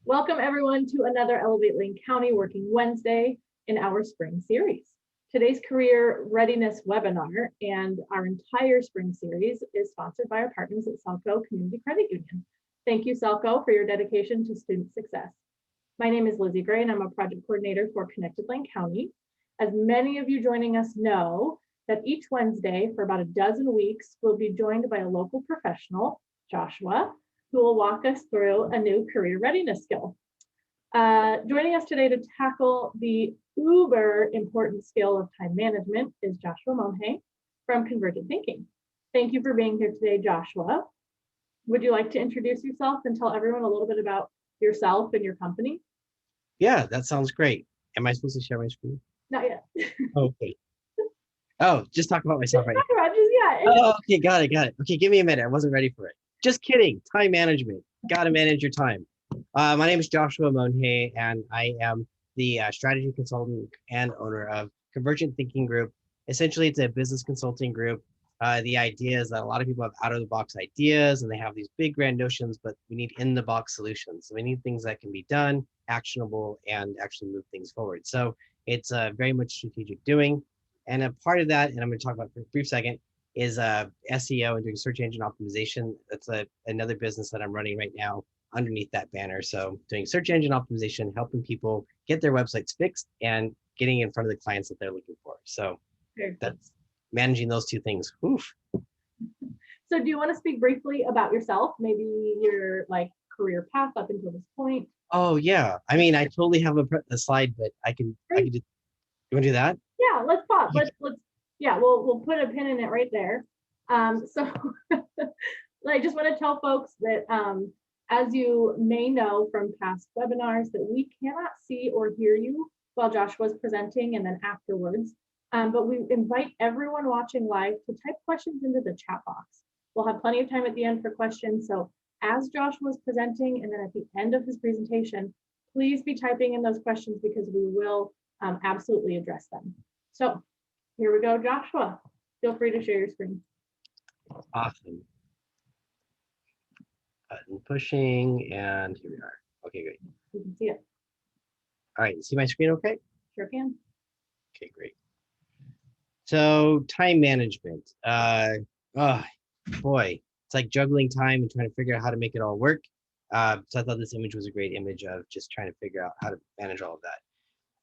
Welcome everyone to another Elevate Lane County Working Wednesday in our spring series. Today's career readiness webinar and our entire spring series is sponsored by our partners at Selco Community Credit Union. Thank you, Selco, for your dedication to student success. My name is Lizzie Gray and I'm a project coordinator for Connected Lane County. As many of you joining us know, that each Wednesday for about a dozen weeks, we'll be joined by a local professional, Joshua, who will walk us through a new career readiness skill. Joining us today to tackle the uber important skill of time management is Joshua Monhe from Convergent Thinking. Thank you for being here today, Joshua. Would you like to introduce yourself and tell everyone a little bit about yourself and your company? Yeah, that sounds great. Am I supposed to share my screen? Not yet. Okay. Oh, just talk about myself right now. Yeah. Oh, okay, got it. Okay, give me a minute. I wasn't ready for it. Just kidding. Time management. Got to manage your time. My name is Joshua Monhe, and I am the strategy consultant and owner of Convergent Thinking Group. Essentially, it's a business consulting group. The idea is that a lot of people have out-of-the-box ideas, and they have these big, grand notions, but we need in-the-box solutions. So we need things that can be done, actionable, and actually move things forward. So it's very much strategic doing. And a part of that, and I'm going to talk about for a brief second, is SEO and doing search engine optimization. That's another business that I'm running right now underneath that banner. So doing search engine optimization, helping people get their websites fixed and getting in front of the clients that they're looking for. So that's managing those two things. Oof. So do you want to speak briefly about yourself? Maybe your career path up until this point? Oh yeah. I mean, I totally have a slide, but I can just, you want to do that? Yeah, let's pause. We'll put a pin in it right there. So I just want to tell folks that as you may know from past webinars, that we cannot see or hear you while Josh was presenting and then afterwards. But we invite everyone watching live to type questions into the chat box. We'll have plenty of time at the end for questions. So as Josh was presenting and then at the end of his presentation, please be typing in those questions because we will absolutely address them. So here we go, Joshua. Feel free to share your screen. Awesome. Button pushing, and here we are. Okay, great. You can see it. All right, see my screen okay? Sure can. Okay, great. So time management. Oh boy, it's like juggling time and trying to figure out how to make it all work. So I thought this image was a great image of just trying to figure out how to manage all of that.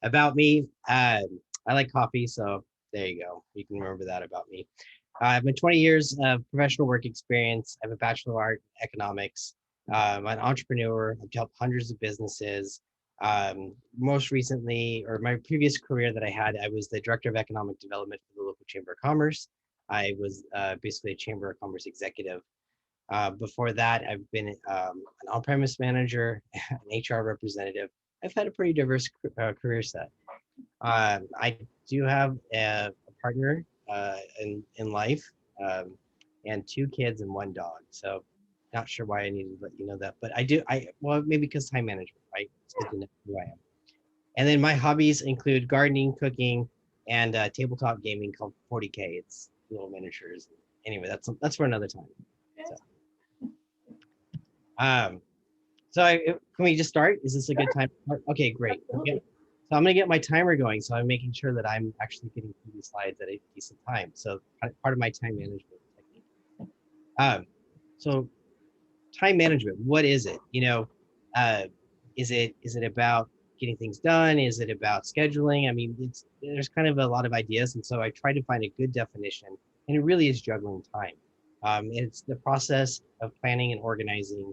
About me, I like coffee, so there you go. You can remember that about me. I've been 20 years of professional work experience. I have a Bachelor of Art in Economics. I'm an entrepreneur. I've helped hundreds of businesses. Most recently, or my previous career that I had, I was the Director of Economic Development for the local Chamber of Commerce. I was basically a Chamber of Commerce executive. Before that, I've been an on-premise manager, an HR representative. I've had a pretty diverse career set. I do have a partner in life, and 2 kids and 1 dog. So not sure why I needed to let you know that, but well, maybe because time management, right? It's good to know who I am. And then my hobbies include gardening, cooking, and tabletop gaming called 40K. It's little miniatures. Anyway, that's for another time. So, can we just start? Is this a good time? Okay, great. Okay. So I'm going to get my timer going. So I'm making sure that I'm actually getting through these slides at a decent time. So part of my time management technique. So time management, what is it? Is it about getting things done? Is it about scheduling? I mean, there's kind of a lot of ideas. And so I try to find a good definition, and it really is juggling time. It's the process of planning and organizing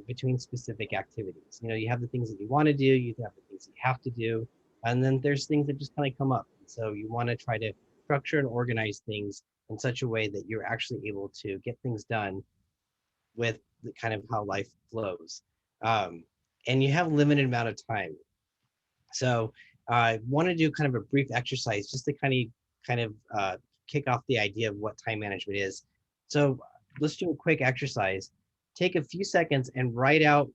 between specific activities. You have the things that you want to do, you have the things that you have to do, and then there's things that just kind of come up. So you want to try to structure and organize things in such a way that you're actually able to get things done with the kind of how life flows. And you have a limited amount of time. So I want to do kind of a brief exercise just to kind of kick off the idea of what time management is. So let's do a quick exercise. Take a few seconds and write out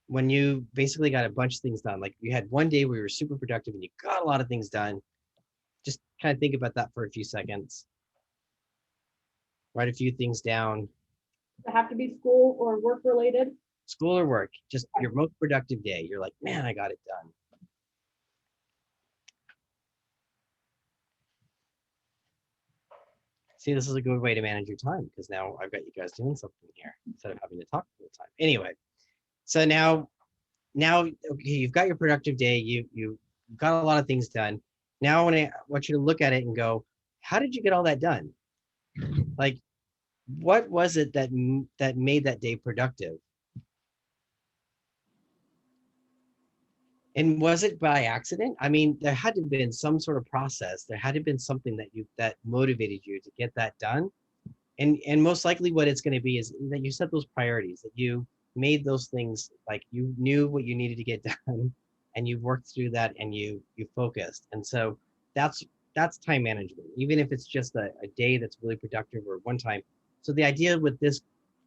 when you basically got a bunch of things done. Like you had one day where you were super productive and you got a lot of things done. Just kind of think about that for a few seconds. Write a few things down. Does it have to be school or work related? school or work, just your most productive day. You're like, man, I got it done. See, this is a good way to manage your time because now I've got you guys doing something here instead of having to talk the whole time. Anyway, so now okay, you've got your productive day. You've got a lot of things done. Now I want you to look at it and go, how did you get all that done? Like, what was it that made that day productive? And was it by accident? I mean, there had to have been some sort of process. There had to have been something that motivated you to get that done. And most likely what it's going to be is that you set those priorities, that you made those things, like you knew what you needed to get done and you worked through that and you focused. And so that's time management, even if it's just a day that's really productive or one time. So the idea with this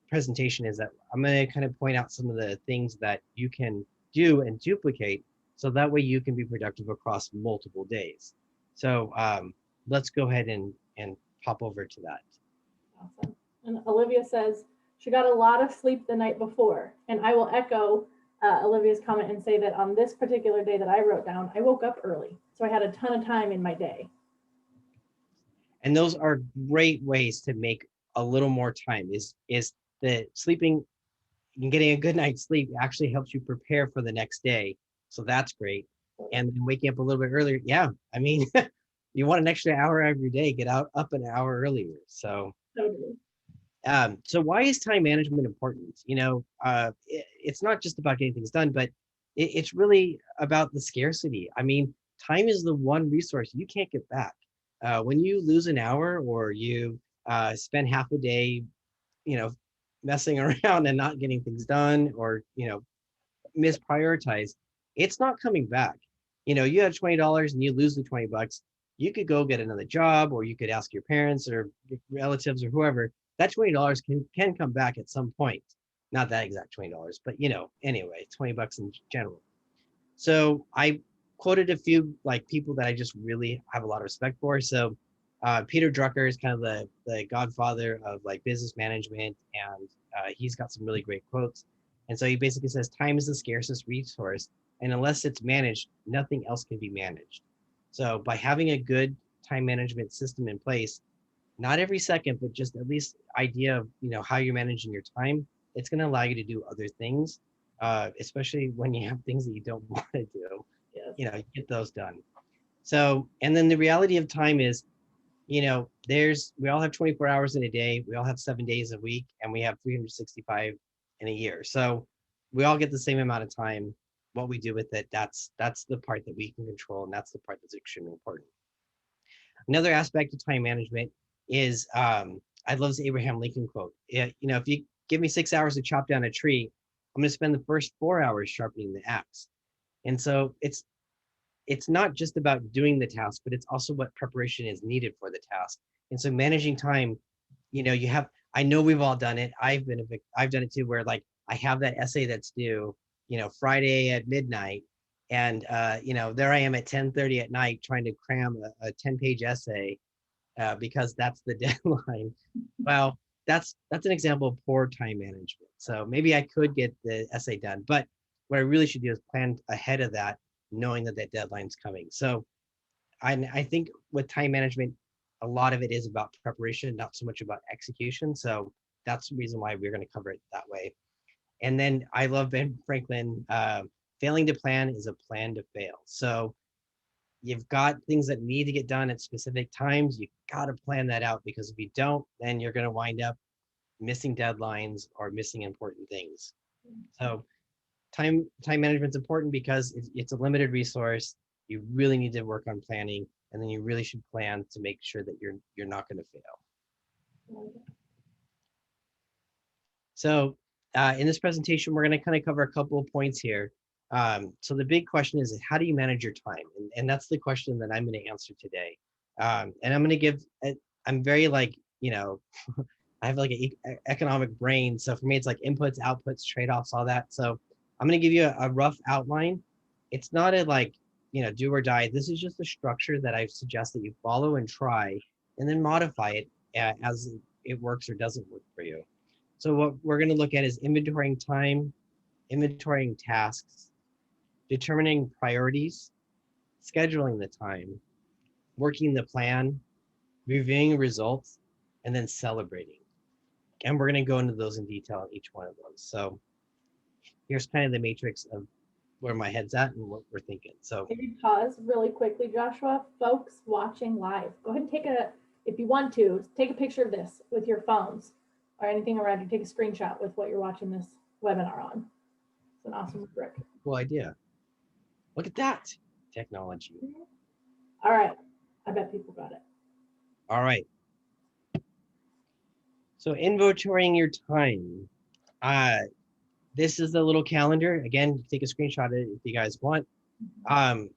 presentation is that I'm going to kind of point out some of the things that you can do and duplicate so that way you can be productive across multiple days. So let's go ahead and pop over to that. Awesome. And Olivia says she got a lot of sleep the night before. And I will echo Olivia's comment and say that on this particular day that I wrote down, I woke up early. So I had a ton of time in my day. And those are great ways to make a little more time is that sleeping and getting a good night's sleep actually helps you prepare for the next day. So that's great. And then waking up a little bit earlier. Yeah. I mean, you want an extra hour every day, get up an hour earlier. So totally. So why is time management important? It's not just about getting things done, but it's really about the scarcity. I mean, time is the one resource you can't get back. When you lose an hour or you spend half a day, messing around and not getting things done or, misprioritize, it's not coming back. You have $20 and you lose the $20. You could go get another job, or you could ask your parents or relatives or whoever. That $20 can come back at some point. Not that exact $20, but anyway, $20 in general. So I quoted a few like people that I just really have a lot of respect for. So Peter Drucker is kind of the godfather of like business management, and he's got some really great quotes. And so he basically says, time is the scarcest resource, and unless it's managed, nothing else can be managed. So by having a good time management system in place, not every second, but just at least idea of how you're managing your time, it's going to allow you to do other things, especially when you have things that you don't want to do. Yes. Get those done. So, and then the reality of time is, we all have 24 hours in a day, we all have 7 days a week, and we have 365 in a year. So we all get the same amount of time. What we do with it, that's the part that we can control, and that's the part that's extremely important. Another aspect of time management is, I love this Abraham Lincoln quote. If you give me 6 hours to chop down a tree, I'm going to spend the first 4 hours sharpening the axe. And so it's not just about doing the task, but it's also what preparation is needed for the task. And so managing time, I know we've all done it. I've done it too, where like I have that essay that's due, Friday at midnight. And, there I am at 10:30 at night trying to cram a 10-page essay because that's the deadline. Well, that's an example of poor time management. So maybe I could get the essay done, but what I really should do is plan ahead of that, knowing that deadline's coming. So I think with time management, a lot of it is about preparation, not so much about execution. So that's the reason why we're going to cover it that way. And then I love Ben Franklin, failing to plan is a plan to fail. So you've got things that need to get done at specific times. You got to plan that out, because if you don't, then you're going to wind up missing deadlines or missing important things. So time management is important because it's a limited resource. You really need to work on planning, and then you really should plan to make sure that you're not going to fail. So in this presentation, we're going to kind of cover a couple of points here. So the big question is, how do you manage your time? And that's the question that I'm going to answer today. And I'm going to give, I'm very like, I have like an economic brain. So for me, it's like inputs, outputs, trade-offs, all that. So I'm going to give you a rough outline. It's not a like, do or die. This is just a structure that I suggest that you follow and try, and then modify it as it works or doesn't work for you. So what we're going to look at is inventorying time, inventorying tasks, determining priorities, scheduling the time, working the plan, reviewing results, and then celebrating. And we're going to go into those in detail on each one of those. So here's kind of the matrix of where my head's at and what we're thinking. So Maybe pause really quickly, Joshua. Folks watching live, go ahead and if you want to, take a picture of this with your phones or anything around you. Take a screenshot with what you're watching this webinar on. It's an awesome trick. cool idea. Look at that technology. All right. I bet people got it. All right. So inventorying your time. This is the little calendar. Again, take a screenshot of it if you guys want. I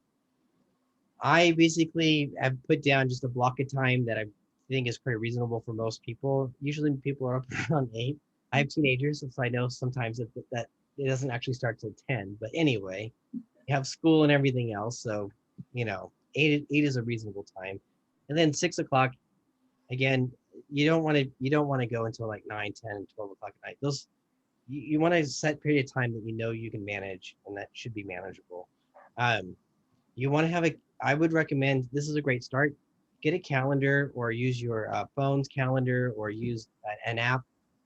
basically have put down just a block of time that I think is pretty reasonable for most people. Usually people are up around 8. I have teenagers, so I know sometimes that it doesn't actually start till 10. But anyway, you have school and everything else. So, 8 is a reasonable time. And then 6 o'clock, again, you don't want to go until like 9, 10, 12 o'clock at night. Those you want to set period of time that you can manage and that should be manageable. You want to I would recommend, this is a great start, get a calendar or use your phone's calendar or use an app,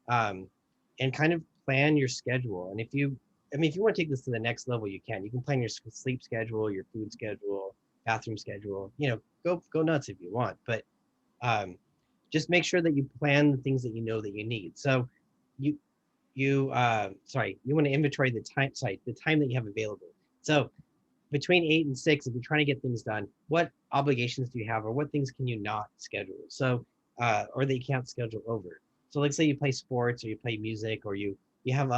and kind of plan your schedule. And if you want to take this to the next level, you can plan your sleep schedule, your food schedule, bathroom schedule, go nuts if you want, but just make sure that you plan the things that you know that you need. So you want to inventory the time that you have available. So between 8 and 6, if you're trying to get things done, what obligations do you have, or what things can you not schedule? So, or that you can't schedule over. So, like say you play sports, or you play music, or you have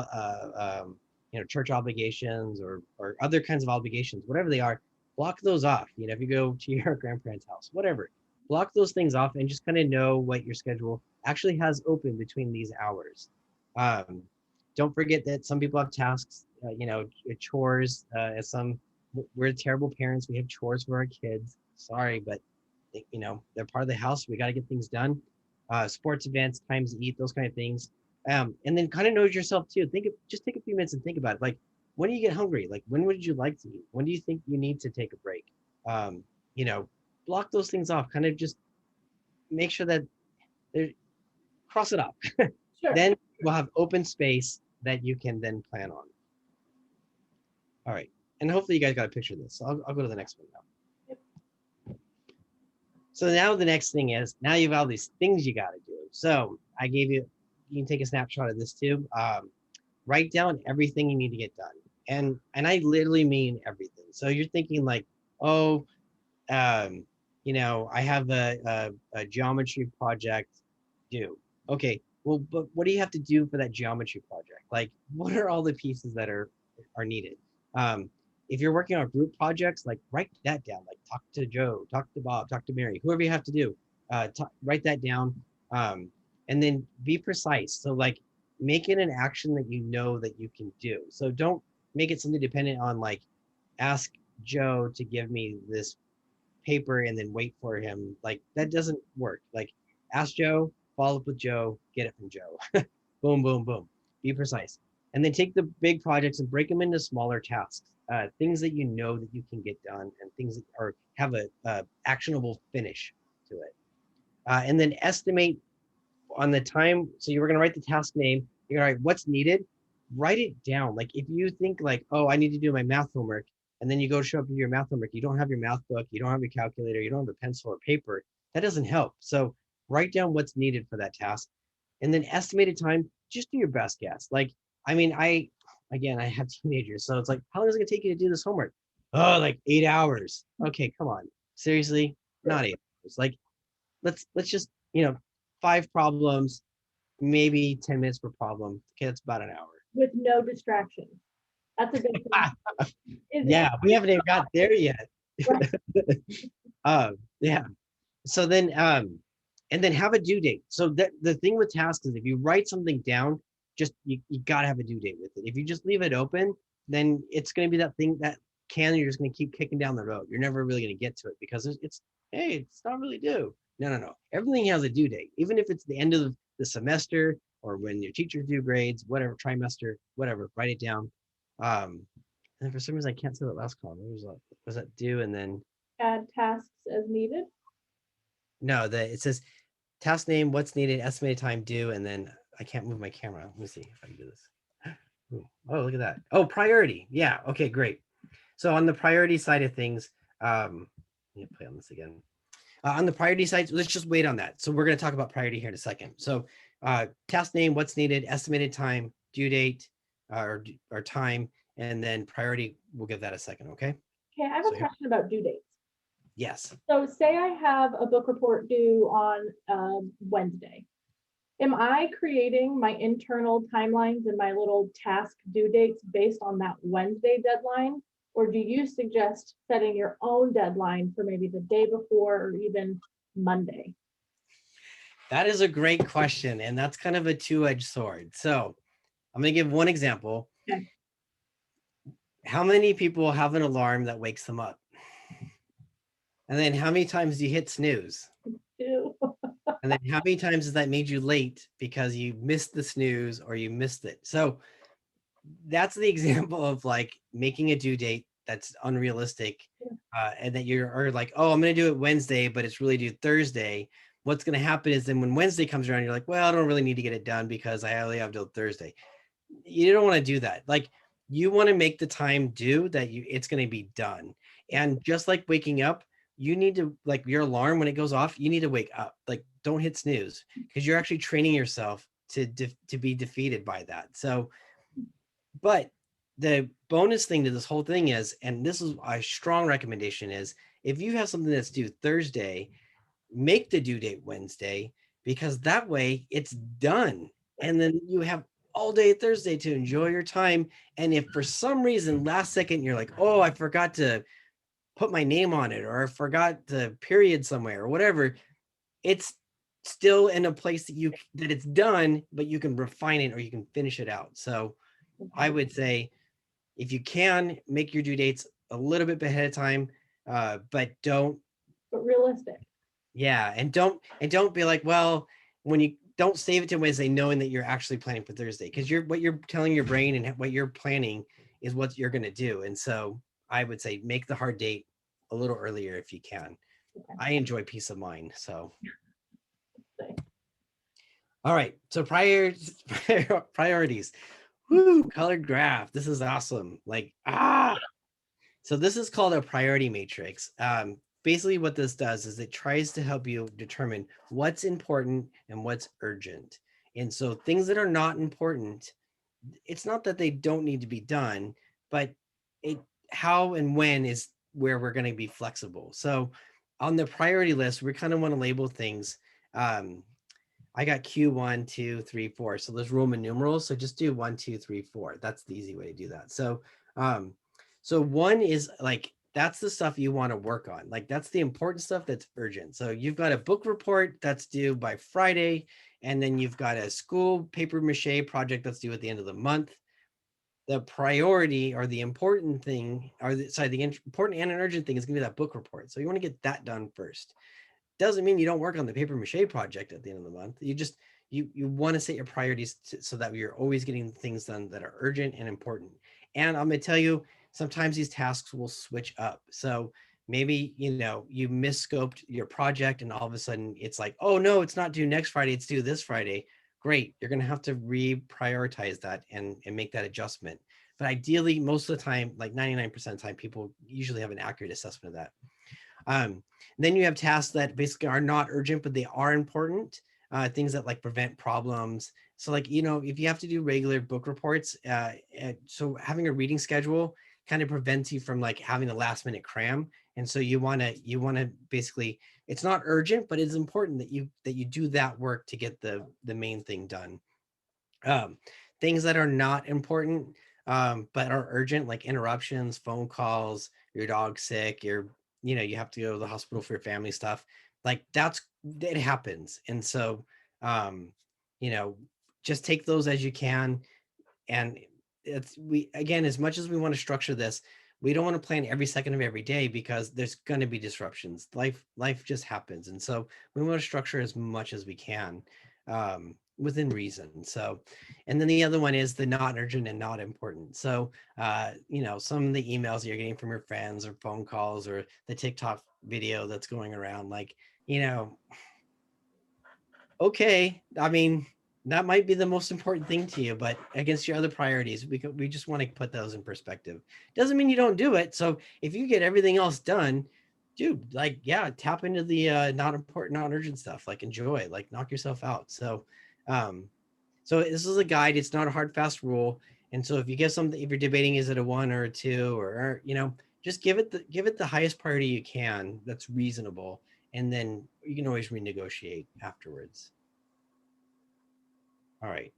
church obligations, or other kinds of obligations, whatever they are, block those off. If you go to your grandparents' house, whatever, block those things off and just kind of know what your schedule actually has open between these hours. Don't forget that some people have tasks, chores, we're terrible parents. We have chores for our kids. Sorry, but they're part of the house. We got to get things done. Sports events, times to eat, those kind of things. And then kind of know yourself too. Just take a few minutes and think about it. Like, when do you get hungry? Like, when would you like to eat? When do you think you need to take a break? Block those things off. Kind of just make sure that cross it off. Sure. Then we'll have open space that you can then plan on. All right. And hopefully you guys got a picture of this. So I'll go to the next one now. Yep. So now the next thing is, now you have all these things you got to do. So I gave you can take a snapshot of this too. Write down everything you need to get done. And I literally mean everything. So you're thinking like, I have a geometry project due. Okay, well, but what do you have to do for that geometry project? Like, what are all the pieces that are needed? If you're working on group projects, like write that down, like talk to Joe, talk to Bob, talk to Mary, whoever you have to do, write that down, and then be precise. So like make it an action that you know that you can do. So don't make it something dependent on like, ask Joe to give me this paper and then wait for him. Like that doesn't work. Like ask Joe, follow up with Joe, get it from Joe. Boom, boom, boom. Be precise. And then take the big projects and break them into smaller tasks. Things that you know that you can get done, and things that have a actionable finish to it. And then estimate on the time. So you were going to write the task name. You're going to write what's needed. Write it down. Like if you think like, oh, I need to do my math homework, and then you go show up to your math homework, you don't have your math book, you don't have your calculator, you don't have a pencil or paper, that doesn't help. So write down what's needed for that task, and then estimated time. Just do your best guess. Like, I mean, I have teenagers, so it's like, how long is it gonna take you to do this homework? Oh, like 8 hours. Okay, come on, seriously, not 8 hours. Like, let's just 5 problems, maybe 10 minutes per problem. Okay, that's about an hour. With no distractions. That's a good thing. Yeah, we haven't even got there yet. Yeah. So then, and then have a due date. So that the thing with tasks is, if you write something down, just you gotta have a due date with it. If you just leave it open, then it's gonna be that thing, that can you're just gonna keep kicking down the road. You're never really gonna get to it because it's not really due. No. Everything has a due date, even if it's the end of the semester or when your teachers do grades, whatever, trimester, whatever. Write it down. And for some reason, I can't see that last column. Was that due? And then, Add tasks as needed. no, it says task name, what's needed, estimated time due, and then I can't move my camera. Let me see if I can do this. Ooh, oh, look at that. Oh, priority. Yeah. Okay, great. So on the priority side of things, let me play on this again. On the priority side, let's just wait on that. So we're going to talk about priority here in a second. So task name, what's needed, estimated time, due date, or time, and then priority, we'll give that a second, okay? Okay, I have So a question about due dates. yes. So say I have a book report due on Wednesday. Am I creating my internal timelines and my little task due dates based on that Wednesday deadline? Or do you suggest setting your own deadline for maybe the day before or even Monday? That is a great question. And that's kind of a two-edged sword. So I'm going to give one example. Okay. How many people have an alarm that wakes them up? And then how many times do you hit snooze? Ew. And then how many times has that made you late because you missed the snooze or you missed it? So that's the example of like making a due date that's unrealistic, and that you're like, oh, I'm going to do it Wednesday, but it's really due Thursday. What's going to happen is then when Wednesday comes around, you're like, well, I don't really need to get it done because I only have till Thursday. You don't want to do that. Like you want to make the time due that it's going to be done. And just like waking up, you need to, like your alarm when it goes off, you need to wake up. Like don't hit snooze because you're actually training yourself to be defeated by that. So but the bonus thing to this whole thing is, and this is a strong recommendation, is if you have something that's due Thursday, make the due date Wednesday, because that way it's done. And then you have all day Thursday to enjoy your time. And if for some reason last second you're like, oh, I forgot to put my name on it, or I forgot the period somewhere or whatever, it's still in a place that it's done, but you can refine it or you can finish it out. So I would say if you can, make your due dates a little bit ahead of time, but don't. But realistic. Yeah, and don't be like, well, when you don't save it to Wednesday, knowing that you're actually planning for Thursday, because what you're telling your brain and what you're planning is what you're going to do. And so I would say make the hard date a little earlier if you can. Okay. I enjoy peace of mind. So. All right. So priorities. Woo, colored graph. This is awesome. Like, So this is called a priority matrix. Basically what this does is it tries to help you determine what's important and what's urgent. And so things that are not important, it's not that they don't need to be done, but how and when is where we're going to be flexible. So on the priority list, we kind of want to label things. I got Q1, 2, 3, 4. So there's Roman numerals. So just do 1, 2, 3, 4. That's the easy way to do that. So, so one is like, that's the stuff you want to work on. Like that's the important stuff that's urgent. So you've got a book report that's due by Friday. And then you've got a school paper mache project that's due at the end of the month. The priority or the important thing, the important and an urgent thing is going to be that book report. So you want to get that done first. Doesn't mean you don't work on the paper mache project at the end of the month. You want to set your priorities so that you're always getting things done that are urgent and important. And I'm going to tell you, sometimes these tasks will switch up. So maybe, you misscoped your project and all of a sudden it's like, oh no, it's not due next Friday, it's due this Friday. Great. You're going to have to reprioritize that and make that adjustment. But ideally, most of the time, like 99% of the time, people usually have an accurate assessment of that. Then you have tasks that basically are not urgent, but they are important. Things that like prevent problems. So like, if you have to do regular book reports, so having a reading schedule kind of prevents you from like having a last minute cram. And so you want to basically, it's not urgent, but it's important that you do that work to get the main thing done. Things that are not important, but are urgent, like interruptions, phone calls, your dog's sick, you have to go to the hospital for your family stuff. Like it happens. And so, just take those as you can. And again, as much as we want to structure this, we don't want to plan every second of every day because there's going to be disruptions. Life just happens. And so we want to structure as much as we can. within reason. So, and then the other one is the not urgent and not important. So, you know, some of the emails you're getting from your friends or phone calls or the TikTok video that's going around, like, you know, okay, I mean, that might be the most important thing to you, but against your other priorities, we just want to put those in perspective. Doesn't mean you don't do it. So if you get everything else done, dude, like, yeah, tap into the not important, not urgent stuff. Like, enjoy, like, knock yourself out. Um, so this is a guide. It's not a hard, fast rule. And so if you give something, if you're debating, is it a 1 or a 2, or you know, just give it the highest priority you can. That's reasonable, and then you can always renegotiate afterwards. All right.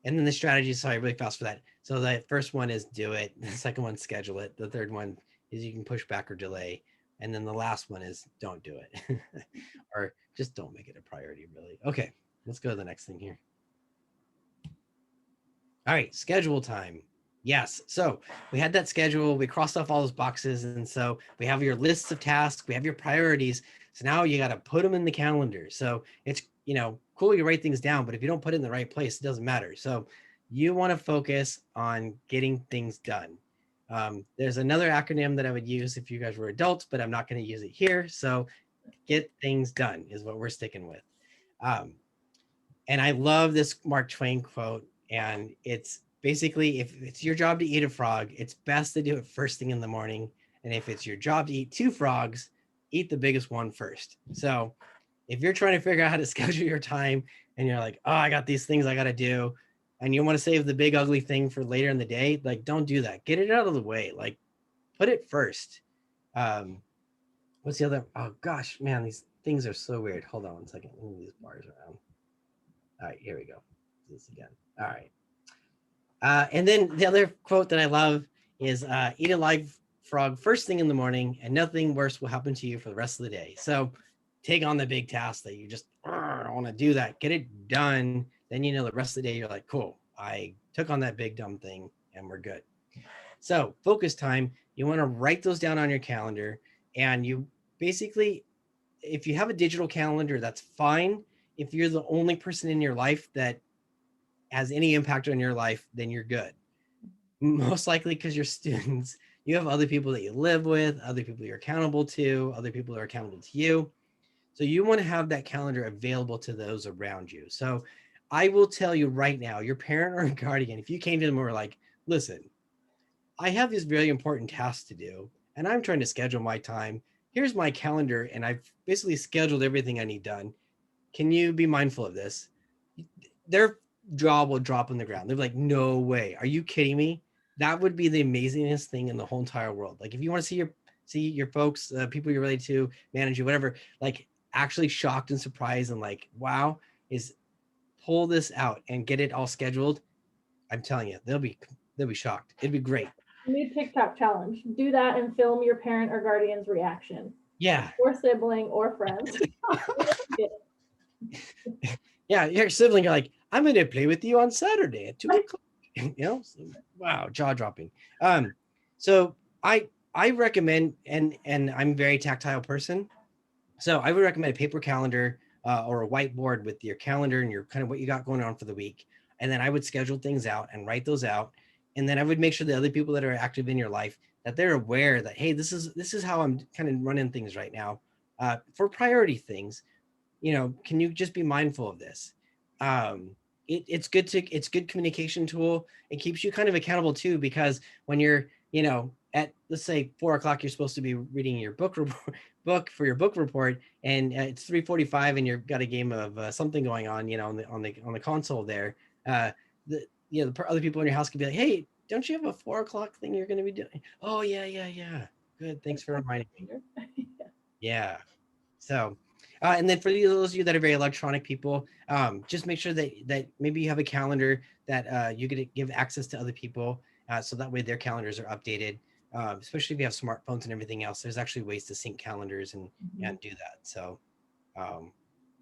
And then the strategy, sorry, really fast for that. So the first one is do it. The second one, schedule it. The third one is you can push back or delay. And then the last one is don't do it or just don't make it a priority, really. Okay, let's go to the next thing here. All right, schedule time. Yes. So we had that schedule. We crossed off all those boxes. And so we have your lists of tasks. We have your priorities. So now you got to put them in the calendar. So it's, you know, cool you write things down, but if you don't put it in the right place, it doesn't matter. So you want to focus on getting things done. There's another acronym that I would use if you guys were adults, but I'm not going to use it here. So get things done is what we're sticking with. Um, and I love this Mark Twain quote. And it's basically, if it's your job to eat a frog, it's best to do it first thing in the morning. And if it's your job to eat 2 frogs, eat the biggest one first. So if you're trying to figure out how to schedule your time and you're like, oh, I got these things I got to do, and you want to save the big ugly thing for later in the day, like, don't do that. Get it out of the way. Like, put it first. Um, what's the other? Oh gosh, man, these things are so weird. Hold on 1 second. Let me move these bars around. All right, here we go. Do this again. All right. And then the other quote that I love is eat a live frog first thing in the morning, and nothing worse will happen to you for the rest of the day. So take on the big task that you just want to do that, get it done. Then, you know, the rest of the day, you're like, cool, I took on that big dumb thing and we're good. So focus time, you want to write those down on your calendar. And you basically, if you have a digital calendar, that's fine. If you're the only person in your life that has any impact on your life, then you're good. Most likely because you're students, you have other people that you live with, other people you're accountable to, other people are accountable to you. So you want to have that calendar available to those around you. So I will tell you right now, your parent or guardian, if you came to them and were like, listen, I have these very important tasks to do, and I'm trying to schedule my time. Here's my calendar, and I've basically scheduled everything I need done. Can you be mindful of this? Their jaw will drop on the ground. They're like, no way. Are you kidding me? That would be the amazingest thing in the whole entire world. Like, if you want to see your folks, people you're related to, manage you, whatever, like, actually shocked and surprised and like, wow, is pull this out and get it all scheduled. I'm telling you, they'll be shocked. It'd be great. New TikTok challenge. Do that and film your parent or guardian's reaction, Yeah. or sibling or friends. Yeah, your sibling are like, I'm going to play with you on Saturday at 2 o'clock. You know, so, wow, jaw dropping. So I recommend, and I'm a very tactile person, so I would recommend a paper calendar or a whiteboard with your calendar and your kind of what you got going on for the week, and then I would schedule things out and write those out, and then I would make sure the other people that are active in your life that they're aware that, hey, this is how I'm kind of running things right now for priority things. You know, can you just be mindful of this? It's good communication tool. It keeps you kind of accountable too, because when you're, you know, at, let's say, 4 o'clock, you're supposed to be reading your book for your book report, and it's 3:45 and you've got a game of something going on, you know, on the console there. The you know, the other people in your house could be like, hey, don't you have a 4 o'clock thing you're going to be doing? Oh yeah, good, thanks for reminding me. Yeah. So, and then for those of you that are very electronic people, just make sure that maybe you have a calendar that you could give access to other people, so that way their calendars are updated. Especially if you have smartphones and everything else, there's actually ways to sync calendars and do that. So, um,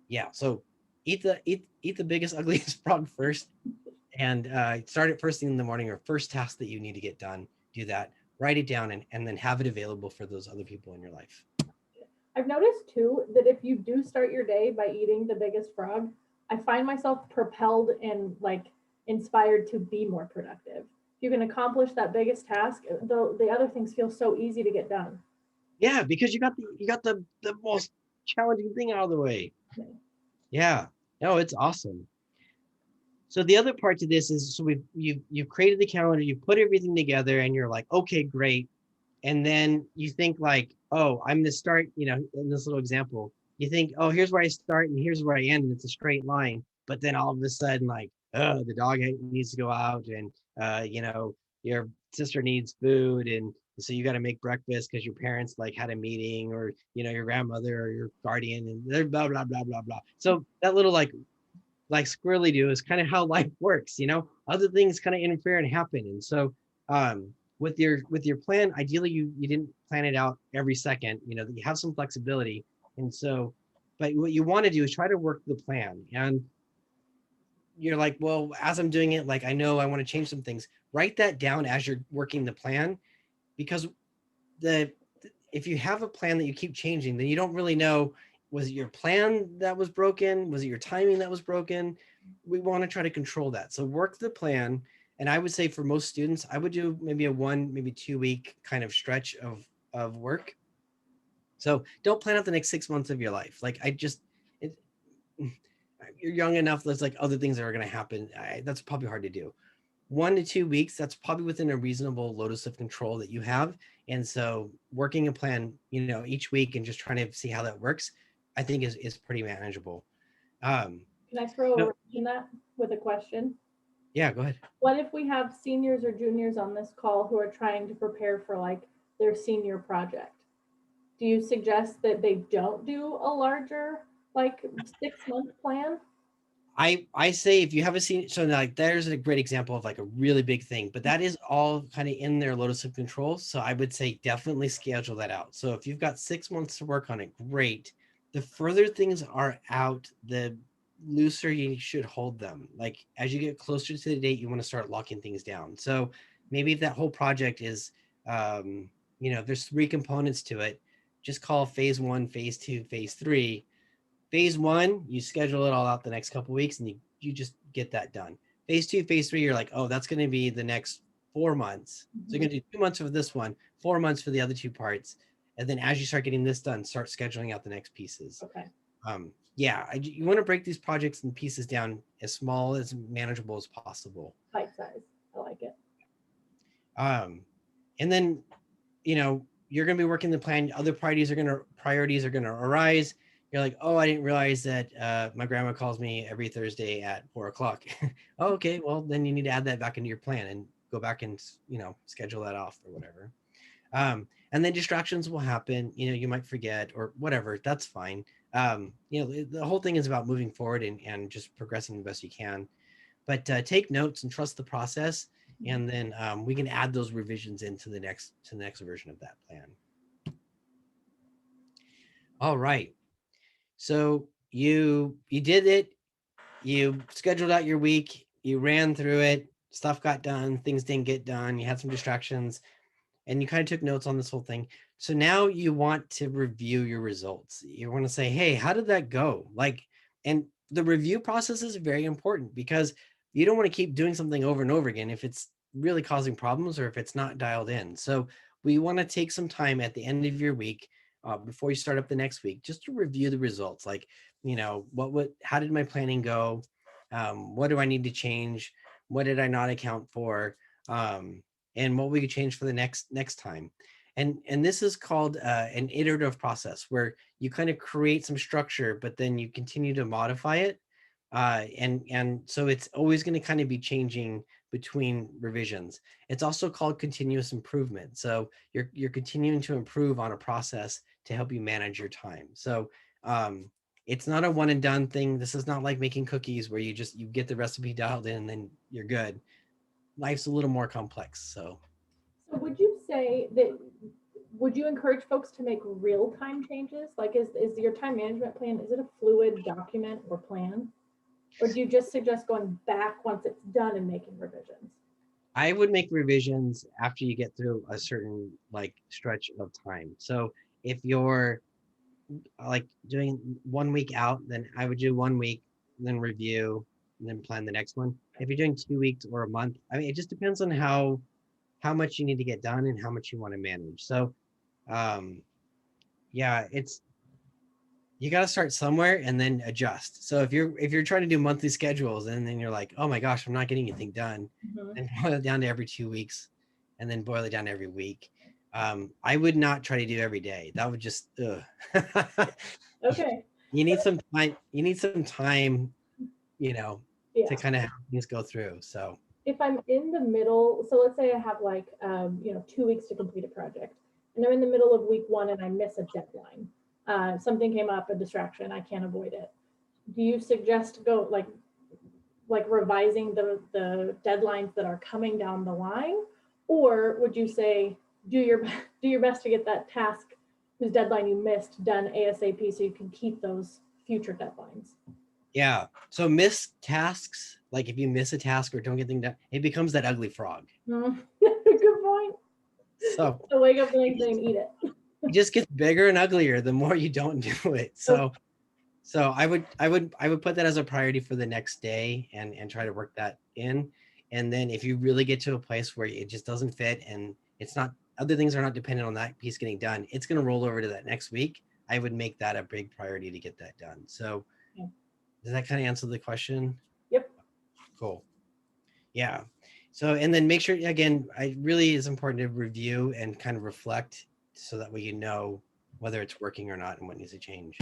yeah. So eat the biggest ugliest frog first, and start it first thing in the morning, or first task that you need to get done. Do that. Write it down, and then have it available for those other people in your life. I've noticed too that if you do start your day by eating the biggest frog, I find myself propelled and like inspired to be more productive. If you can accomplish that biggest task, the other things feel so easy to get done. Yeah, because you got the most challenging thing out of the way. Yeah. No, it's awesome. So the other part to this is, so you've created the calendar, you put everything together, and you're like, okay, great. And then you think like, oh, I'm gonna start, in this little example, you think, oh, here's where I start and here's where I end, and it's a straight line. But then all of a sudden, like, oh, the dog needs to go out, and your sister needs food, and so you got to make breakfast because your parents like had a meeting, or your grandmother or your guardian, and they're blah blah blah blah blah. So that little like squirrely do is kind of how life works. Other things kind of interfere and happen. And so with your plan, ideally you didn't plan it out every second, that you have some flexibility. And so, but what you want to do is try to work the plan. And you're like, well, as I'm doing it, like, I know I want to change some things. Write that down as you're working the plan, because the if you have a plan that you keep changing, then you don't really know, was it your plan that was broken? Was it your timing that was broken? We want to try to control that. So work the plan. And I would say for most students, I would do maybe a 1, maybe 2 week kind of stretch of work. So don't plan out the next 6 months of your life. Like you're young enough. There's like other things that are going to happen. That's probably hard to do. 1 to 2 weeks, that's probably within a reasonable locus of control that you have. And so working a plan, each week and just trying to see how that works, I think is pretty manageable. Can I throw a No, wrench in that with a question? yeah, go ahead. What if we have seniors or juniors on this call who are trying to prepare for like their senior project? Do you suggest that they don't do a larger like 6 month plan? I say if you have a senior, so like there's a great example of like a really big thing, but that is all kind of in their locus of control. So I would say definitely schedule that out. So if you've got 6 months to work on it, great. The further things are out, the looser you should hold them. Like as you get closer to the date, you want to start locking things down. So maybe if that whole project is, there's 3 components to it, just call phase 1, phase 2, phase 3. Phase 1, you schedule it all out the next couple of weeks, and you just get that done. Phase 2, phase 3, you're like, oh, that's going to be the next 4 months. So you're going to do 2 months for this one, 4 months for the other 2 parts. And then as you start getting this done, start scheduling out the next pieces. Okay. You want to break these projects and pieces down as small, as manageable as possible. Bite size. I like it. And then, you're going to be working the plan. Other priorities are going to arise. You're like, oh, I didn't realize that my grandma calls me every Thursday at 4 o'clock. Oh, okay, well, then you need to add that back into your plan and go back and, schedule that off or whatever. And then distractions will happen. You might forget or whatever. That's fine. The whole thing is about moving forward and just progressing the best you can. But take notes and trust the process. And then we can add those revisions into the next version of that plan. All right. So you did it, you scheduled out your week, you ran through it, stuff got done, things didn't get done, you had some distractions, and you kind of took notes on this whole thing. So now you want to review your results. You want to say, hey, how did that go? And the review process is very important, because you don't want to keep doing something over and over again if it's really causing problems or if it's not dialed in. So we want to take some time at the end of your week, before you start up the next week, just to review the results. Like, how did my planning go? What do I need to change? What did I not account for? And what we could change for the next time. And this is called an iterative process, where you kind of create some structure, but then you continue to modify it. And so it's always going to kind of be changing between revisions. It's also called continuous improvement. So you're continuing to improve on a process to help you manage your time. So it's not a one and done thing. This is not like making cookies where you get the recipe dialed in and then you're good. Life's a little more complex. So would you say that, would you encourage folks to make real time changes? Like is your time management plan, is it a fluid document or plan? Or do you just suggest going back once it's done and making revisions? I would make revisions after you get through a certain stretch of time. So if you're like doing 1 week out, then I would do 1 week, then review, and then plan the next one. If you're doing 2 weeks or a month, I mean, it just depends on how much you need to get done and how much you want to manage. So, um, yeah, it's you got to start somewhere and then adjust. So if you're trying to do monthly schedules and then you're like, oh my gosh, I'm not getting anything done, Mhm. then boil it down to every 2 weeks, and then boil it down to every week. I would not try to do every day. That would just Okay. you need some time. You need some time, you know, Yeah. to kind of have things go through. So If I'm in the middle, so let's say I have like, 2 weeks to complete a project, and I'm in the middle of week one and I miss a deadline. Something came up, a distraction, I can't avoid it. Do you suggest go like revising the deadlines that are coming down the line, or would you say do your do your best to get that task whose deadline you missed done ASAP so you can keep those future deadlines? yeah. So miss tasks, like if you miss a task or don't get things done, it becomes that ugly frog. Good point. So So wake up the next day and eat it. it just gets bigger and uglier the more you don't do it. So I would put that as a priority for the next day and try to work that in. And then if you really get to a place where it just doesn't fit and it's not other things are not dependent on that piece getting done, it's going to roll over to that next week. I would make that a big priority to get that done. So Okay. does that kind of answer the question? Yep. Cool. Yeah. So and then make sure again, I really is important to review and kind of reflect so that we can know whether it's working or not and what needs to change.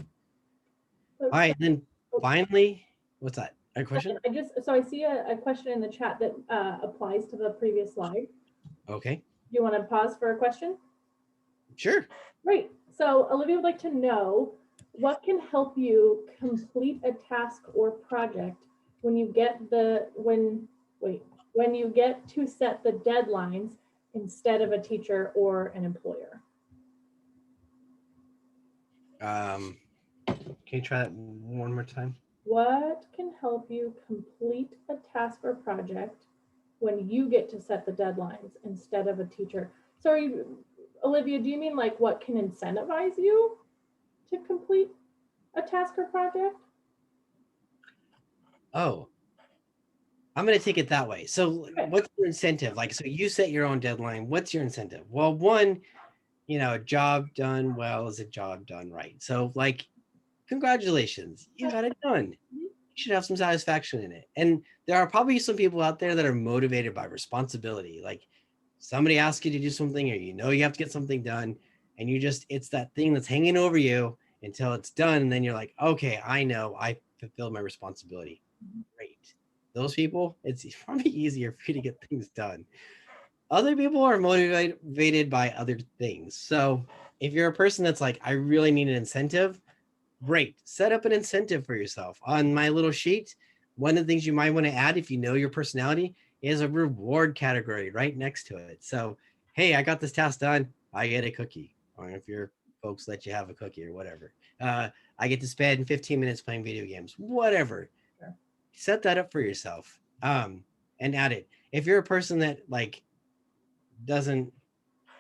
All right, then finally, what's that? A question? I see a question in the chat that applies to the previous slide. Okay, Do you want to pause for a question? sure. Great. So Olivia would like to know what can help you complete a task or project when you get when you get to set the deadlines instead of a teacher or an employer. Can you try that one more time? What can help you complete a task or project when you get to set the deadlines instead of a teacher? Sorry, Olivia, do you mean like what can incentivize you to complete a task or project? Oh, I'm going to take it that way. So, Okay. what's your incentive? Like, so you set your own deadline. What's your incentive? Well, one, a job done well is a job done right. So, like, congratulations, you got it done. You should have some satisfaction in it. And there are probably some people out there that are motivated by responsibility. Like somebody asks you to do something, or you have to get something done, and it's that thing that's hanging over you until it's done. And then you're like, okay, I know I fulfilled my responsibility. Great. Those people, it's probably easier for you to get things done. Other people are motivated by other things. So if you're a person that's like, I really need an incentive, great. Set up an incentive for yourself. On my little sheet, one of the things you might want to add if you know your personality is a reward category right next to it. So, hey, I got this task done. I get a cookie. Or if your folks let you have a cookie or whatever. I get to spend 15 minutes playing video games, whatever. Sure. Set that up for yourself and add it. If you're a person that like doesn't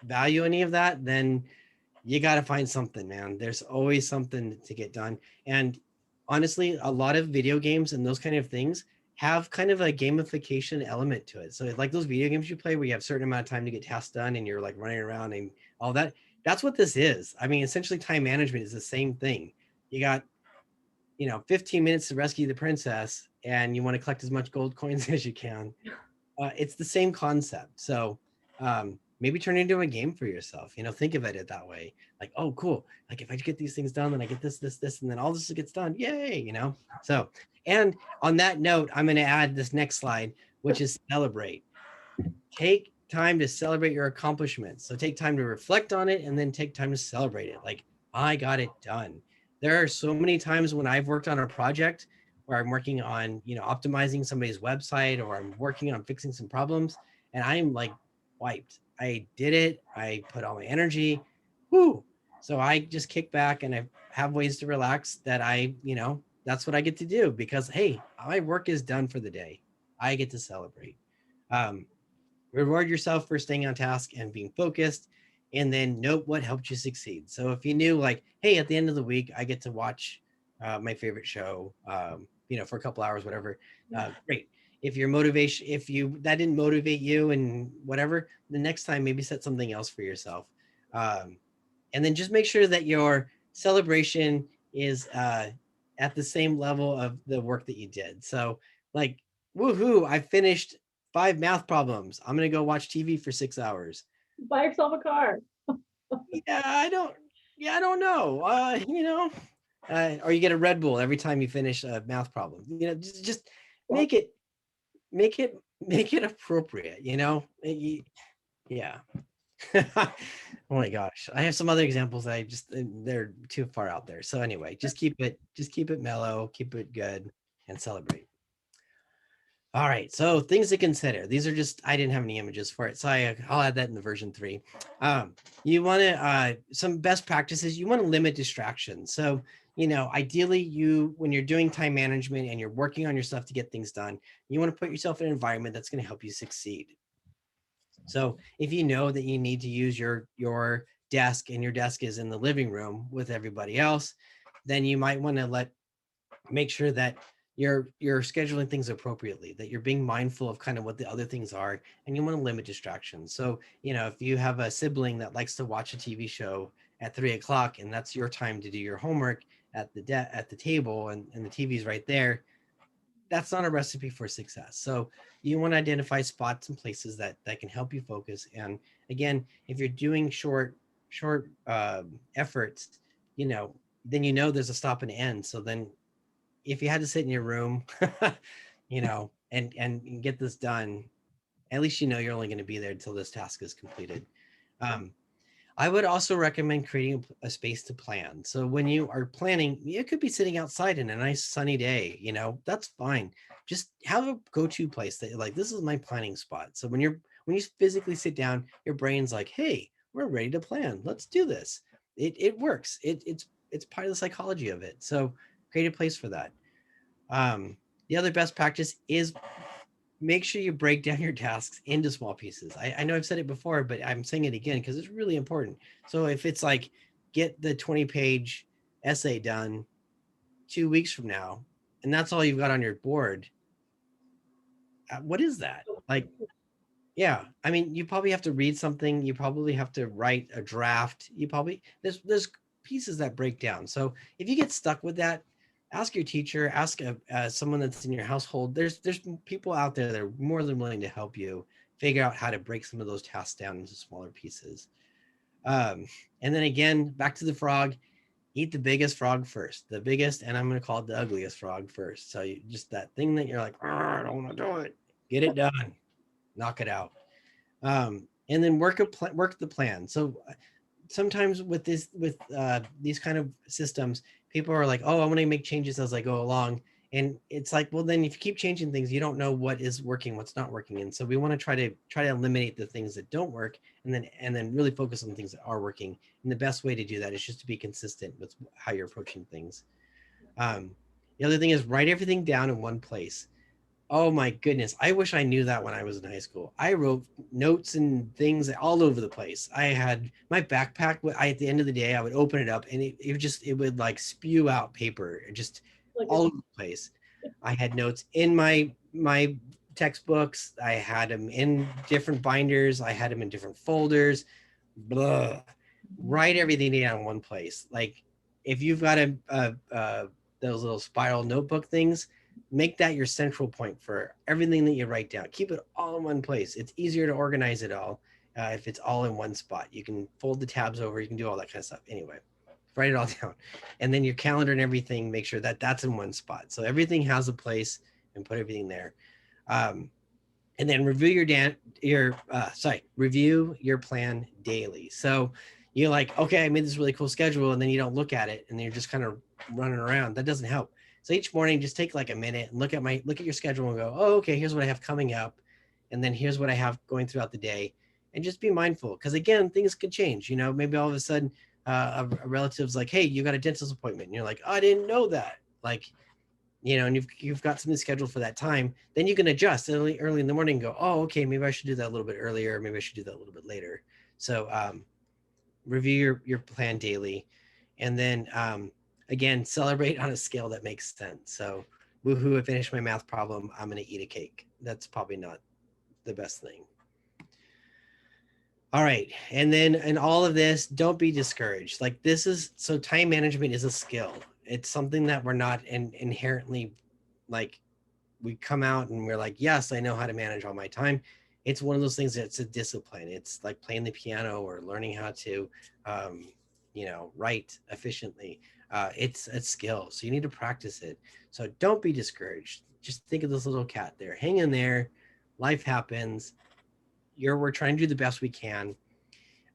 value any of that, then you got to find something, man. There's always something to get done. And honestly, a lot of video games and those kind of things have kind of a gamification element to it. So like those video games you play where you have a certain amount of time to get tasks done and you're like running around and all that, that's what this is. I mean, essentially time management is the same thing. You got 15 minutes to rescue the princess and you want to collect as much gold coins as you can. It's the same concept. So maybe turn it into a game for yourself. Think of it that way. Like, oh, cool. Like if I get these things done, then I get this, and then all this gets done. Yay, So, and on that note, I'm going to add this next slide, which is celebrate. Take time to celebrate your accomplishments. So take time to reflect on it and then take time to celebrate it. Like, I got it done. There are so many times when I've worked on a project where I'm working on, optimizing somebody's website or I'm working on fixing some problems and I'm like wiped. I did it. I put all my energy. Whoo. So I just kick back and I have ways to relax that that's what I get to do because, hey, my work is done for the day. I get to celebrate. Reward yourself for staying on task and being focused, and then note what helped you succeed. So if you knew like, hey, at the end of the week, I get to watch my favorite show, for a couple hours, whatever, great. If your motivation, if you that didn't motivate you and whatever, the next time maybe set something else for yourself. Um, and then just make sure that your celebration is at the same level of the work that you did. So like, woohoo, I finished 5 math problems. I'm gonna go watch TV for 6 hours. Buy yourself a car. Yeah, I don't know. Or you get a Red Bull every time you finish a math problem. Just make it, make it, make it appropriate. Yeah. Oh my gosh, I have some other examples that they're too far out there. So anyway, just keep it mellow, keep it good, and celebrate. All right, so things to consider. These are just, I didn't have any images for it, so I'll add that in the version 3. You want to some best practices. You want to limit distractions. So ideally, when you're doing time management and you're working on your stuff to get things done, you want to put yourself in an environment that's going to help you succeed. So if you know that you need to use your desk and your desk is in the living room with everybody else, then you might want to make sure that you're scheduling things appropriately, that you're being mindful of kind of what the other things are, and you want to limit distractions. So if you have a sibling that likes to watch a TV show at 3 o'clock and that's your time to do your homework at the table, and the TV's right there, that's not a recipe for success. So you want to identify spots and places that can help you focus. And again, if you're doing short efforts, then there's a stop and end. So then if you had to sit in your room, and get this done, at least you're only going to be there until this task is completed. I would also recommend creating a space to plan. So when you are planning, you could be sitting outside in a nice sunny day, that's fine. Just have a go-to place that you're like, this is my planning spot. So when you physically sit down, your brain's like, hey, we're ready to plan. Let's do this. It works. It's part of the psychology of it. So create a place for that. The other best practice is make sure you break down your tasks into small pieces. I know I've said it before, but I'm saying it again because it's really important. So if it's like, get the 20-page essay done 2 weeks from now, and that's all you've got on your board, what is that? Like, yeah, I mean, you probably have to read something. You probably have to write a draft. There's pieces that break down. So if you get stuck with that, ask your teacher, ask someone that's in your household. There's people out there that are more than willing to help you figure out how to break some of those tasks down into smaller pieces. And then again, back to the frog, eat the biggest frog first, the biggest, and I'm going to call it the ugliest frog first. So just that thing that you're like, I don't want to do it, get it done, knock it out. And then work the plan. So sometimes with these kind of systems, people are like, oh, I want to make changes as I go along. And it's like, well, then if you keep changing things, you don't know what is working, what's not working. And so we want to try to eliminate the things that don't work, and then really focus on the things that are working. And the best way to do that is just to be consistent with how you're approaching things. The other thing is write everything down in one place. Oh my goodness. I wish I knew that when I was in high school. I wrote notes and things all over the place. I had my backpack. At the end of the day, I would open it up and it would like spew out paper just Like all over the place. I had notes in my textbooks. I had them in different binders. I had them in different folders. Blah. Write everything down in one place. Like if you've got those little spiral notebook things, make that your central point for everything that you write down. Keep it all in one place. It's easier to organize it all if it's all in one spot. You can fold the tabs over. You can do all that kind of stuff. Anyway, write it all down. And then your calendar and everything, make sure that that's in one spot. So everything has a place, and put everything there. And then review review your plan daily. So you're like, okay, I made this really cool schedule, and then you don't look at it, and you're just kind of running around. That doesn't help. So each morning, just take like a minute and look at your schedule and go, oh, okay, here's what I have coming up, and then here's what I have going throughout the day, and just be mindful, because again, things could change. Maybe all of a sudden, a relative's like, hey, you got a dentist appointment, and you're like, oh, I didn't know that. Like, and you've got something scheduled for that time. Then you can adjust early in the morning and go, oh, okay, maybe I should do that a little bit earlier. Maybe I should do that a little bit later. So review your plan daily, and then again, celebrate on a scale that makes sense. So woohoo, I finished my math problem, I'm going to eat a cake. That's probably not the best thing. All right. And then in all of this, don't be discouraged. Like this is, so time management is a skill. It's something that we're not inherently like, we come out and we're like, yes, I know how to manage all my time. It's one of those things that's a discipline. It's like playing the piano or learning how to, write efficiently. It's a skill. So you need to practice it. So don't be discouraged. Just think of this little cat there. Hang in there. Life happens. We're trying to do the best we can.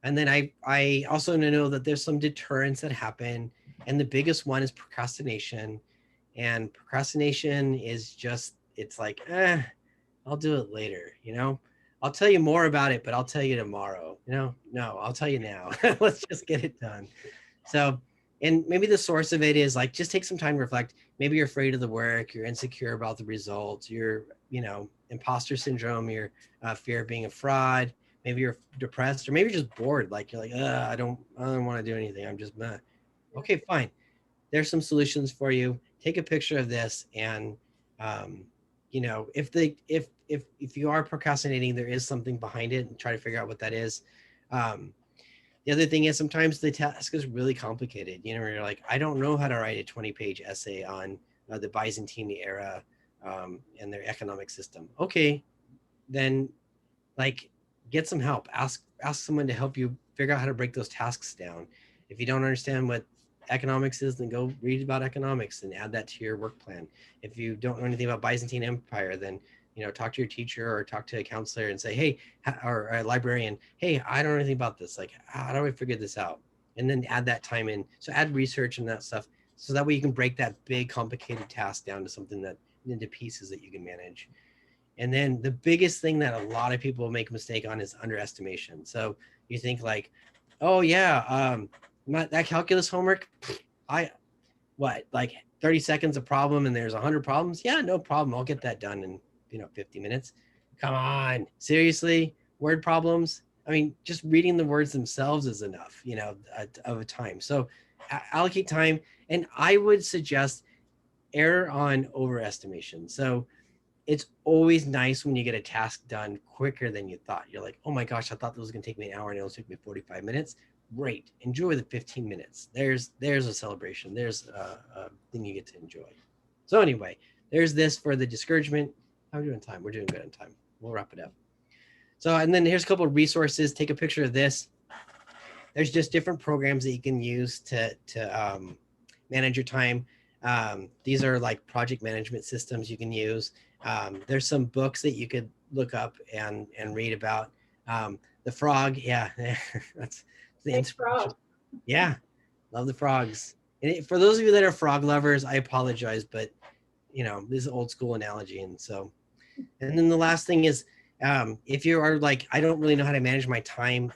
And then I also know that there's some deterrents that happen. And the biggest one is procrastination. And procrastination is just, it's like, I'll do it later, I'll tell you more about it, but I'll tell you tomorrow, no, I'll tell you now. Let's just get it done. So, and maybe the source of it is like, just take some time to reflect. Maybe you're afraid of the work, you're insecure about the results, you're, imposter syndrome, your fear of being a fraud. Maybe you're depressed, or maybe you're just bored. Like you're like, I don't want to do anything. I'm just meh. Okay, fine. There's some solutions for you. Take a picture of this, and if you are procrastinating, there is something behind it, and try to figure out what that is. The other thing is sometimes the task is really complicated. Where you're like, I don't know how to write a 20-page essay on the Byzantine era and their economic system. Okay, then like get some help. Ask someone to help you figure out how to break those tasks down. If you don't understand what economics is, then go read about economics and add that to your work plan. If you don't know anything about Byzantine Empire, then talk to your teacher or talk to a counselor and say, hey, or a librarian, hey, I don't know anything about this. Like, how do I figure this out? And then add that time in. So add research and that stuff. So that way you can break that big complicated task down to something that into pieces that you can manage. And then the biggest thing that a lot of people make a mistake on is underestimation. So you think like, oh yeah, that calculus homework, like 30 seconds a problem and there's 100 problems? Yeah, no problem. I'll get that done in 50 minutes. Come on, seriously, word problems? I mean, just reading the words themselves is enough, of a time. So allocate time. And I would suggest err on overestimation. So it's always nice when you get a task done quicker than you thought. You're like, oh my gosh, I thought this was going to take me an hour and it only took me 45 minutes. Great. Enjoy the 15 minutes. There's a celebration. There's a thing you get to enjoy. So anyway, there's this for the discouragement. How are we doing time? We're doing good on time. We'll wrap it up. So, and then here's a couple of resources. Take a picture of this. There's just different programs that you can use to manage your time. These are like project management systems you can use. There's some books that you could look up and read about. The frog, yeah, that's the inspiration. Yeah, love the frogs. And for those of you that are frog lovers, I apologize, but this is an old school analogy. And so, and then the last thing is, if you are like, I don't really know how to manage my time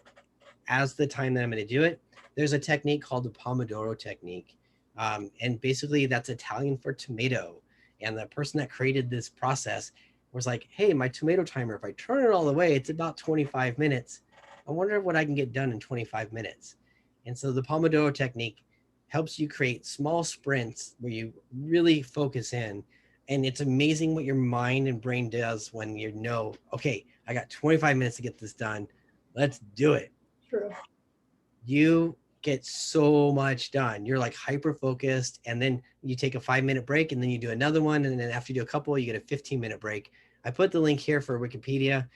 as the time that I'm going to do it, there's a technique called the Pomodoro technique. And basically that's Italian for tomato. And the person that created this process was like, hey, my tomato timer, if I turn it all the way, it's about 25 minutes. I wonder what I can get done in 25 minutes. And so the Pomodoro technique helps you create small sprints where you really focus in. And it's amazing what your mind and brain does when okay, I got 25 minutes to get this done. Let's do it. True. You get so much done. You're like hyper focused, and then you take a 5-minute break, and then you do another one, and then after you do a couple, you get a 15-minute break. I put the link here for Wikipedia.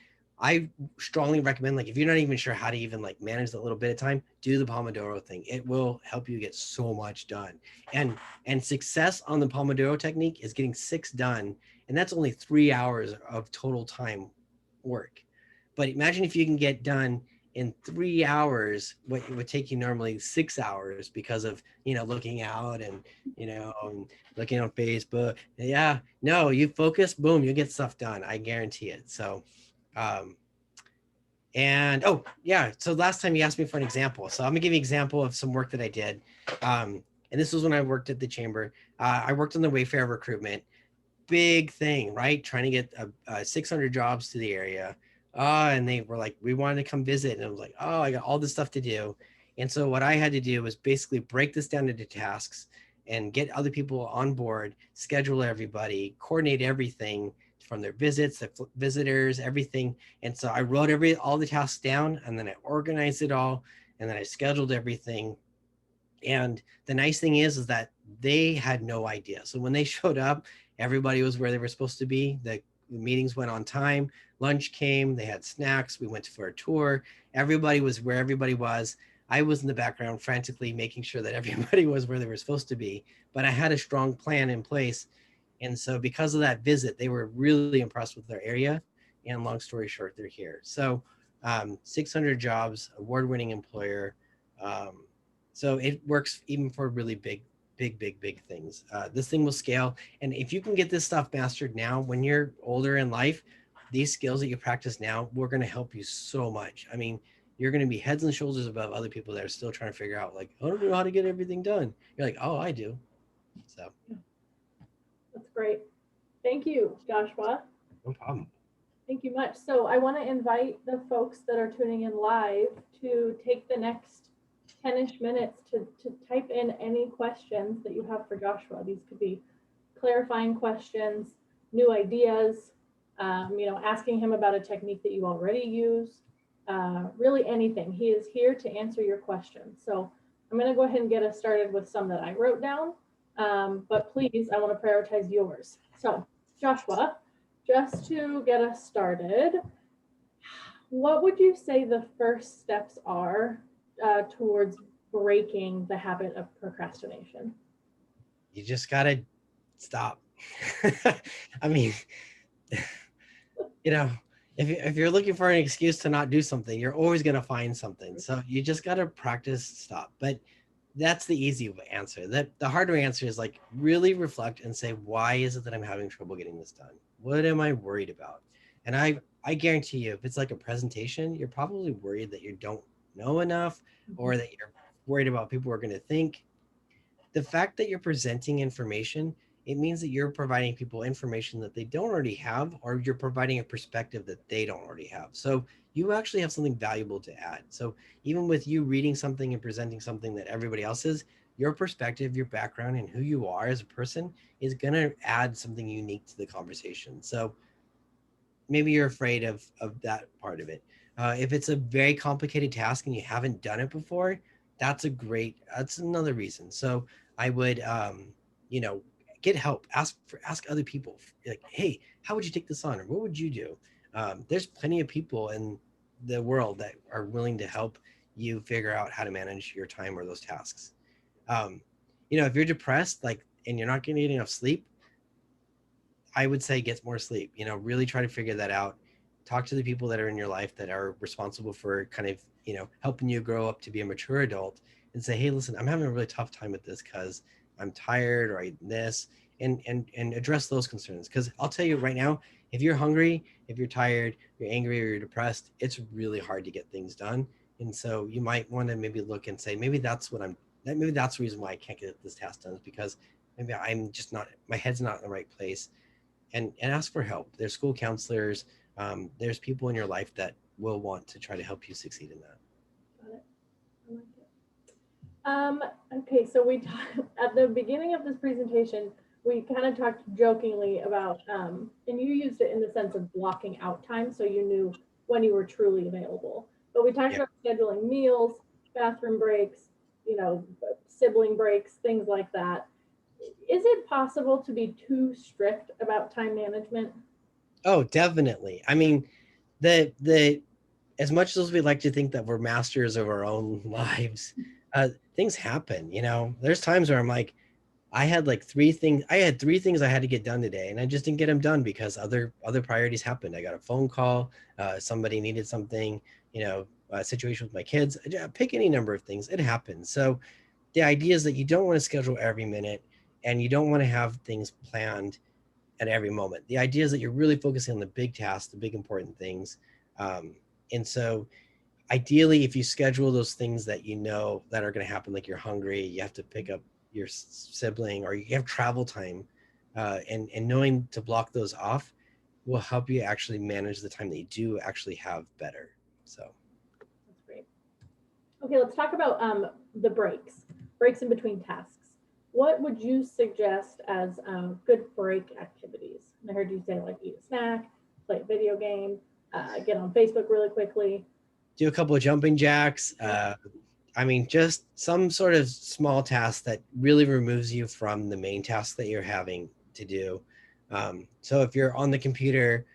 I strongly recommend, like, if you're not even sure how to even like manage that little bit of time, do the Pomodoro thing. It will help you get so much done. And success on the Pomodoro technique is getting 6 done, and that's only 3 hours of total time work. But imagine if you can get done in 3 hours what it would take you normally 6 hours because of looking out and and looking on Facebook. Yeah, no, you focus, boom, you get stuff done. I guarantee it. So and oh yeah, so last time you asked me for an example, so I'm gonna give you an example of some work that I did. And this was when I worked at the chamber. I worked on the Wayfair recruitment. Big thing, right? Trying to get 600 jobs to the area. And they were like, we wanted to come visit. And I was like, oh, I got all this stuff to do. And so what I had to do was basically break this down into tasks and get other people on board, schedule everybody, coordinate everything from their visits, the visitors, everything. And so I wrote all the tasks down, and then I organized it all, and then I scheduled everything. And the nice thing is that they had no idea. So when they showed up, everybody was where they were supposed to be. The meetings went on time. Lunch came. They had snacks. We went for a tour. Everybody was where everybody was. I was in the background frantically making sure that everybody was where they were supposed to be. But I had a strong plan in place. And so because of that visit, they were really impressed with their area. And long story short, they're here. So 600 jobs, award-winning employer. Um, so it works even for really big things. This thing will scale. And if you can get this stuff mastered now, when you're older in life, these skills that you practice now, we're going to help you so much. I mean, you're going to be heads and shoulders above other people that are still trying to figure out, like, I don't know how to get everything done. You're like, oh, I do. So That's great. Thank you, Joshua. no problem. Thank you much. So I want to invite the folks that are tuning in live to take the next 10-ish minutes to type in any questions that you have for Joshua. These could be clarifying questions, new ideas, asking him about a technique that you already use, really anything. He is here to answer your questions. So I'm going to go ahead and get us started with some that I wrote down, but please, I want to prioritize yours. So Joshua, just to get us started, what would you say the first steps are towards breaking the habit of procrastination? You just got to stop. I mean, if you're looking for an excuse to not do something, you're always going to find something. So you just got to practice stop. But that's the easy answer. The harder answer is like really reflect and say, why is it that I'm having trouble getting this done? What am I worried about? And I guarantee you, if it's like a presentation, you're probably worried that you don't know enough, or that you're worried about people are going to think. The fact that you're presenting information, it means that you're providing people information that they don't already have, or you're providing a perspective that they don't already have. So you actually have something valuable to add. So even with you reading something and presenting something that everybody else is, your perspective, your background, and who you are as a person is going to add something unique to the conversation. So maybe you're afraid of that part of it. If it's a very complicated task and you haven't done it before, that's another reason. So I would, get help, ask other people, like, hey, how would you take this on? Or what would you do? There's plenty of people in the world that are willing to help you figure out how to manage your time or those tasks. If you're depressed, and you're not getting enough sleep, I would say get more sleep, really try to figure that out. Talk to the people that are in your life that are responsible for kind of, helping you grow up to be a mature adult, and say, hey, listen, I'm having a really tough time with this because I'm tired, or and address those concerns. Because I'll tell you right now, if you're hungry, if you're tired, you're angry, or you're depressed, it's really hard to get things done. And so you might want to maybe look and say, maybe that's the reason why I can't get this task done, is because maybe I'm just not, my head's not in the right place. And ask for help. There's school counselors. There's people in your life that will want to try to help you succeed in that. Got it. I like it. Okay, so at the beginning of this presentation, we kind of talked jokingly about, and you used it in the sense of blocking out time, so you knew when you were truly available. But we talked about scheduling meals, bathroom breaks, sibling breaks, things like that. Is it possible to be too strict about time management? Oh, definitely. I mean, the as much as we like to think that we're masters of our own lives, things happen. There's times where I'm like, I had three things I had to get done today, and I just didn't get them done because other priorities happened. I got a phone call, somebody needed something, a situation with my kids. Pick any number of things, it happens. So the idea is that you don't want to schedule every minute, and you don't want to have things planned at every moment. The idea is that you're really focusing on the big tasks, the big important things. And so ideally, if you schedule those things that that are going to happen, like you're hungry, you have to pick up your sibling, or you have travel time, and knowing to block those off will help you actually manage the time that you do actually have better. So that's great. Okay, let's talk about the breaks in between tasks. what would you suggest as good break activities? I heard you say like eat a snack, play a video game, get on Facebook really quickly. Do a couple of jumping jacks. I mean, just some sort of small task that really removes you from the main task that you're having to do. So if you're on the computer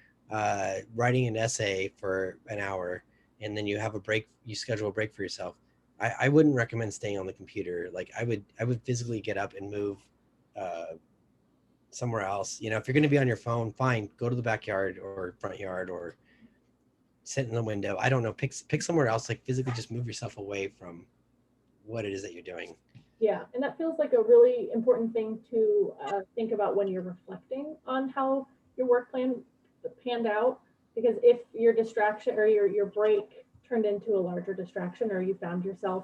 writing an essay for an hour and then you have a break, you schedule a break for yourself. I wouldn't recommend staying on the computer. Like I would physically get up and move uh, somewhere else. You know, if you're going to be on your phone, fine, go to the backyard or front yard or sit in the window. I don't know, pick somewhere else. Like physically, just move yourself away from what it is that you're doing. Yeah, and that feels like a really important thing to think about when you're reflecting on how your work plan panned out. Because if your distraction or your break turned into a larger distraction, or you found yourself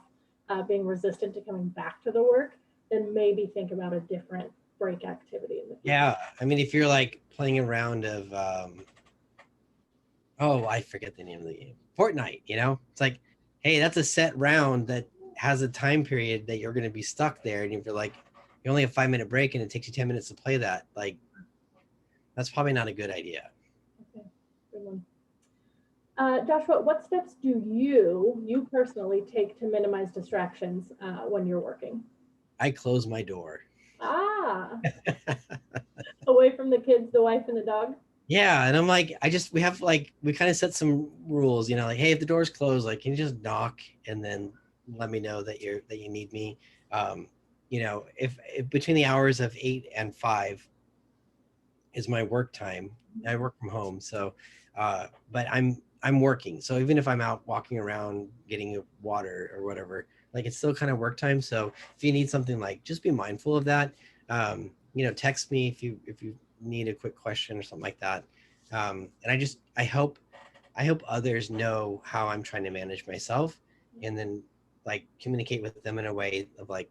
being resistant to coming back to the work, then maybe think about a different break activity in the future. Yeah, I mean, if you're like playing a round of, oh, I forget the name of the game, Fortnite. You know, it's like, hey, that's a set round that has a time period that you're going to be stuck there, and if you're like, you only have 5 minute break and it takes you 10 minutes to play that, like, that's probably not a good idea. Okay, good one. Joshua, what steps do you personally take to minimize distractions when you're working? I close my door. Ah, away from the kids, the wife, and the dog. Yeah, and I'm like, we have like we kind of set some rules, you know, like, hey, if the door's closed, like, can you just knock and then let me know that you need me. Um, you know, if between the hours of 8 and 5 is my work time, I work from home, so but I'm working. So even if I'm out walking around getting water or whatever, like it's still kind of work time. So if you need something, like, just be mindful of that. You know, text me if you need a quick question or something like that. And I hope others know how I'm trying to manage myself, and then like communicate with them in a way of like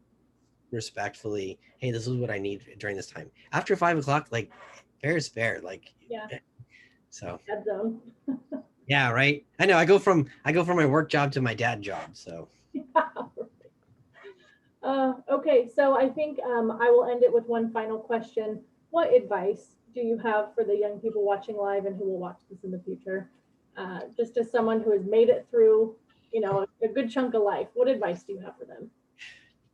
respectfully, hey, this is what I need during this time. After 5 o'clock, like, fair is fair. Like, Yeah, so dead zone. yeah, right. I know. I go from my work job to my dad job. So Okay, so I think I will end it with one final question. What advice do you have for the young people watching live and who will watch this in the future? Just as someone who has made it through, a good chunk of life, what advice do you have for them?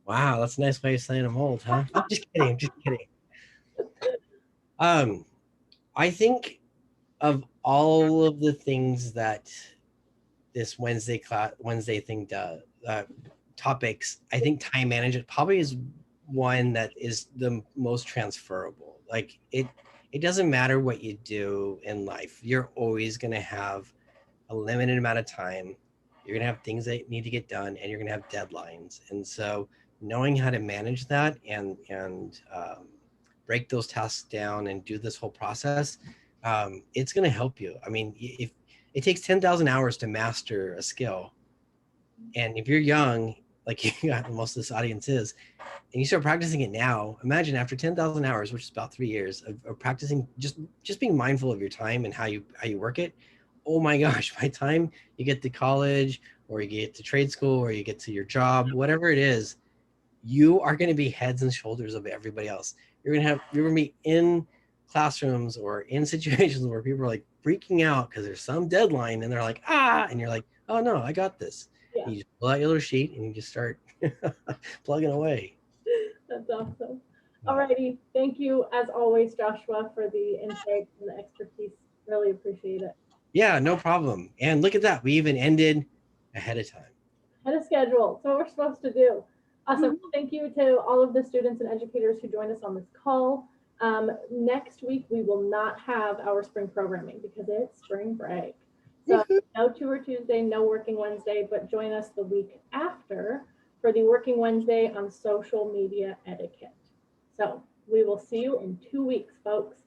wow, that's a nice way of saying I'm old, huh? I'm just kidding. I'm just kidding. Um, I think of all of the things that this Wednesday thing does, topics, I think time management probably is one that is the most transferable. Like, it doesn't matter what you do in life, you're always going to have a limited amount of time. You're going to have things that need to get done, and you're going to have deadlines. And so knowing how to manage that and break those tasks down and do this whole process, it's going to help you. I mean, if it takes 10,000 hours to master a skill, and if you're young, like you got most of this audience is, and you start practicing it now, imagine after 10,000 hours, which is about 3 years of practicing, just being mindful of your time and how you work it. Oh my gosh, by the time you get to college, or you get to trade school, or you get to your job, whatever it is, you are going to be heads and shoulders of everybody else. You're going to be in classrooms or in situations where people are like freaking out because there's some deadline, and they're like, and you're like, oh no, I got this. Yeah, And you just pull out your little sheet and you just start plugging away. that's awesome. All righty. Thank you, as always, Joshua, for the insight and the expertise. Really appreciate it. Yeah, no problem. And look at that. We even ended ahead of time. Ahead of schedule. It's what we're supposed to do. Awesome. Thank you to all of the students and educators who joined us on this call. Next week, we will not have our spring programming because it's spring break. So no Tour Tuesday, no Working Wednesday, but join us the week after for the Working Wednesday on social media etiquette. So we will see you in 2 weeks, folks.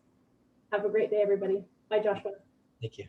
Have a great day, everybody. Bye, Joshua. Thank you.